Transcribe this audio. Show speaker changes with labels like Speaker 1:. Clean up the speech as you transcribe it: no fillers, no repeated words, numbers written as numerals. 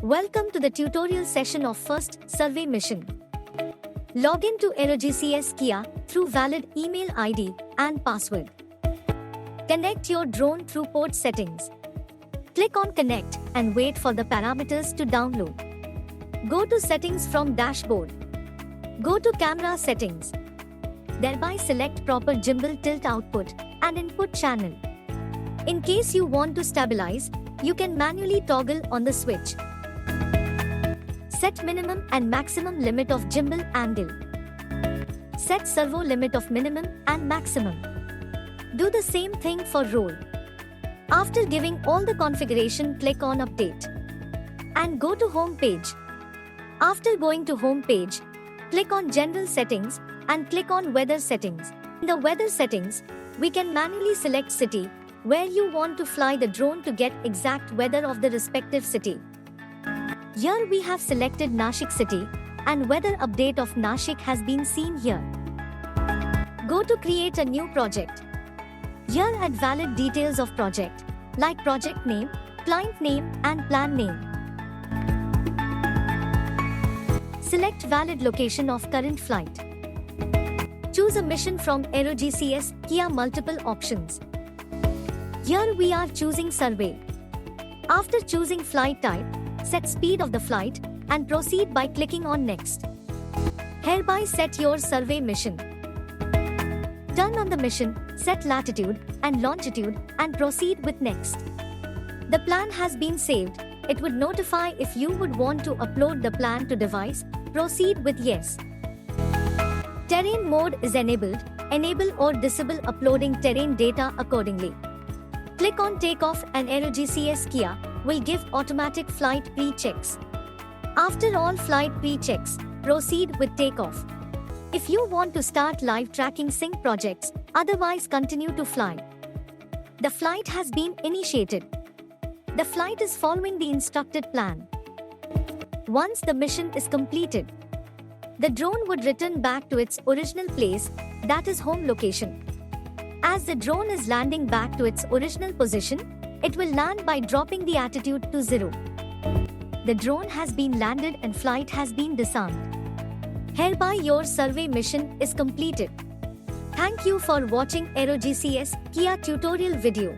Speaker 1: Welcome to the tutorial session of first survey mission. Log in to AeroGCS KEA through valid email ID and password. Connect your drone through port settings. Click on Connect and wait for the parameters to download. Go to Settings from Dashboard. Go to Camera Settings. Thereby select proper gimbal tilt output and input channel. In case you want to stabilize, you can manually toggle on the switch. Set minimum and maximum limit of gimbal angle. Set servo limit of minimum and maximum. Do the same thing for roll. After giving all the configuration, click on Update and go to Home page. After going to Home page, click on General Settings and click on Weather Settings. In the Weather Settings, we can manually select city where you want to fly the drone to get exact weather of the respective city. Here we have selected Nashik city and weather update of Nashik has been seen here. Go to Create a new project. Here add valid details of project like project name, client name and plan name. Select valid location of current flight. Choose a mission from AeroGCS KEA multiple options. Here we are choosing survey. After choosing flight type, set speed of the flight and proceed by clicking on Next. Hereby set your survey mission. Turn on the mission, set latitude and longitude and proceed with Next. The plan has been saved. It would notify if you would want to upload the plan to device. Proceed with Yes. Terrain mode is enabled. Enable or disable uploading terrain data accordingly. Click on Takeoff and AeroGCS KEA will give automatic flight pre-checks. After all flight pre-checks, proceed with takeoff. If you want to start live tracking sync projects, otherwise continue to fly. The flight has been initiated. The flight is following the instructed plan. Once the mission is completed, the drone would return back to its original place, that is home location. As the drone is landing back to its original position, it will land by dropping the attitude to 0. The drone has been landed and flight has been disarmed. Hereby your survey mission is completed. Thank you for watching AeroGCS KEA tutorial video.